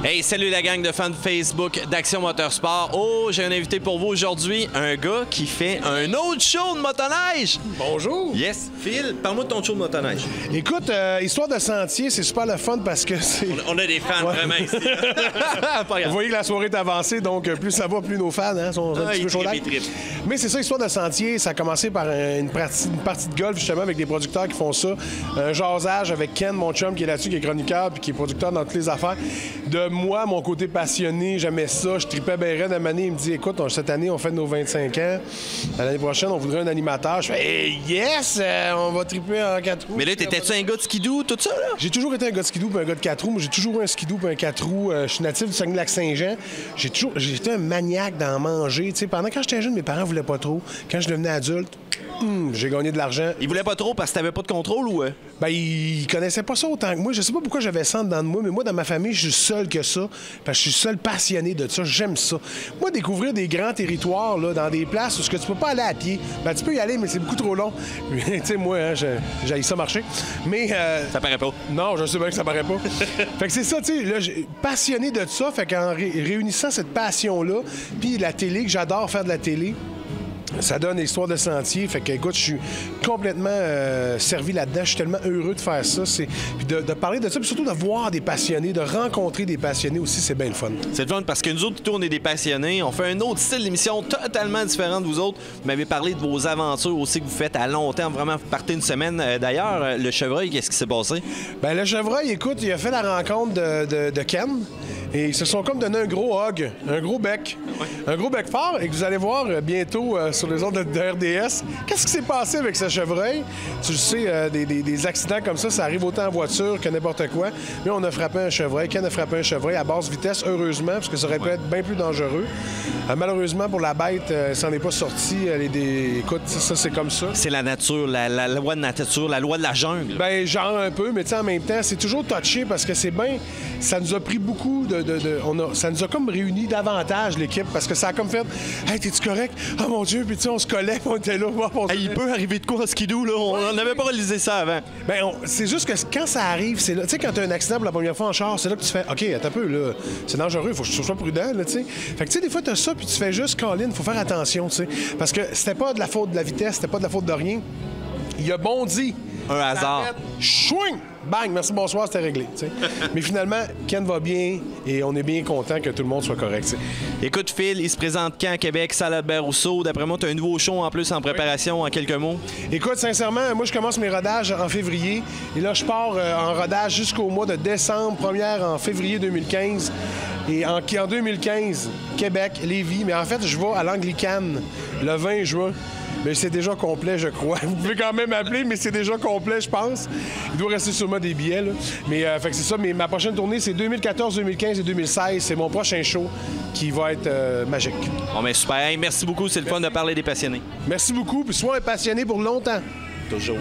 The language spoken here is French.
Hey, salut la gang de fans Facebook d'Action Motorsport. Oh, j'ai un invité pour vous aujourd'hui, un gars qui fait un autre show de motoneige. Bonjour. Yes. Phil, parle-moi de ton show de motoneige. Écoute, Histoire de sentier, c'est super le fun parce que c'est... On a des fans vraiment ici. Pas grave. Vous voyez que la soirée est avancée, donc plus ça va, plus nos fans sont un petit peu chauds. Mais c'est ça, Histoire de sentier, ça a commencé par une partie de golf, justement, avec des producteurs qui font ça. Un jasage avec Ken, mon chum, qui est là-dessus, qui est chroniqueur puis qui est producteur dans toutes les affaires. De moi, mon côté passionné, j'aimais ça. Je tripais bien raide. À un il me dit, écoute, cette année, on fait nos 25 ans. L'année prochaine, on voudrait un animateur. Je fais, hey, yes, on va triper en 4 roues. Mais là, t'étais-tu un gars de skidoo, tout ça, là? J'ai toujours été un gars de skidoo puis un gars de 4 roues. Moi, j'ai toujours eu un skidoo puis un 4 roues. Je suis natif du Saguenay-Lac-Saint-Jean. J'ai été un maniaque d'en manger. Tu sais, pendant quand j'étais jeune, mes parents voulaient pas trop. Quand je devenais adulte, j'ai gagné de l'argent. Ils voulaient pas trop parce que t'avais pas de contrôle ou... Ben, ils connaissaient pas ça autant que moi. Je sais pas pourquoi j'avais ça dedans de moi, mais moi, dans ma famille, je suis seul que ça. Parce que je suis seul passionné de ça. J'aime ça. Moi, découvrir des grands territoires, là, dans des places où tu peux pas aller à pied, ben, tu peux y aller, mais c'est beaucoup trop long. Tu sais, moi, hein, j'haïs ça marcher. Mais. Ça paraît pas. Non, je sais bien que ça paraît pas. Fait que c'est ça, tu sais, là, passionné de ça. Fait qu'en réunissant cette passion-là, puis la télé, que j'adore faire de la télé, ça donne Histoire de sentier. Fait que, écoute, je suis complètement servi là-dedans. Je suis tellement heureux de faire ça. Puis de parler de ça, puis surtout de voir des passionnés, de rencontrer des passionnés aussi, c'est bien le fun. C'est le fun parce que nous autres, on est des passionnés. On fait un autre style d'émission totalement différent de vous autres. Vous m'avez parlé de vos aventures aussi que vous faites à long terme. Vraiment, vous partez une semaine. D'ailleurs, le chevreuil, qu'est-ce qui s'est passé? Bien, le chevreuil, écoute, il a fait la rencontre de Ken. Et ils se sont comme donné un gros hug, un gros bec. Ouais. Un gros bec fort. Et que vous allez voir bientôt sur les ondes de RDS. Qu'est-ce qui s'est passé avec ce chevreuil? Tu le sais, des accidents comme ça arrive autant en voiture que n'importe quoi. Mais on a frappé un chevreuil. Ken a frappé un chevreuil à basse vitesse, heureusement, parce que ça aurait pu être bien plus dangereux. Malheureusement, pour la bête, ça n'en est pas sorti. Écoute, ça, c'est comme ça. C'est la nature, la loi de nature, la loi de la jungle. Bien, genre un peu, mais tu sais, en même temps, c'est toujours touché parce que c'est bien... Ça nous a pris beaucoup ça nous a comme réunis davantage, l'équipe, parce que ça a comme fait « Hey, t'es-tu correct? Oh mon Dieu! » Puis tu sais, on se collait, on était là. Il peut arriver de quoi en skidoo, là? On n'avait pas réalisé ça avant. Bien, c'est juste que quand ça arrive, c'est là... Tu sais, quand t'as un accident pour la première fois en char, c'est là que tu fais « OK, attends un peu, là. C'est dangereux, il faut que je sois prudent, là, tu sais. » Fait que tu sais, des fois, t'as ça, puis tu fais juste « Colin, faut faire attention, tu sais. » Parce que c'était pas de la faute de la vitesse, c'était pas de la faute de rien. Il a bondi. Un hasard. Chouing! Bang! Merci, bonsoir, c'était réglé. T'sais. Mais finalement, Ken va bien et on est bien content que tout le monde soit correct. T'sais. Écoute, Phil, il se présente quand à Québec, salle Albert-Rousseau? D'après moi, tu as un nouveau show en plus en préparation, en quelques mots. Écoute, sincèrement, moi, je commence mes rodages en février. Et là, je pars en rodage jusqu'au mois de décembre, première en février 2015. Et en 2015, Québec, Lévis. Mais en fait, je vais à l'Anglicane le 20 juin. Mais c'est déjà complet, je crois. Vous pouvez quand même appeler, mais c'est déjà complet, je pense. Il doit rester sûrement des billets, là. Mais fait que c'est ça. Mais ma prochaine tournée, c'est 2014, 2015 et 2016. C'est mon prochain show qui va être magique. Bon, mais super. Hey, merci beaucoup. C'est le fun de parler des passionnés. Merci beaucoup. Puis sois un passionné pour longtemps. Toujours.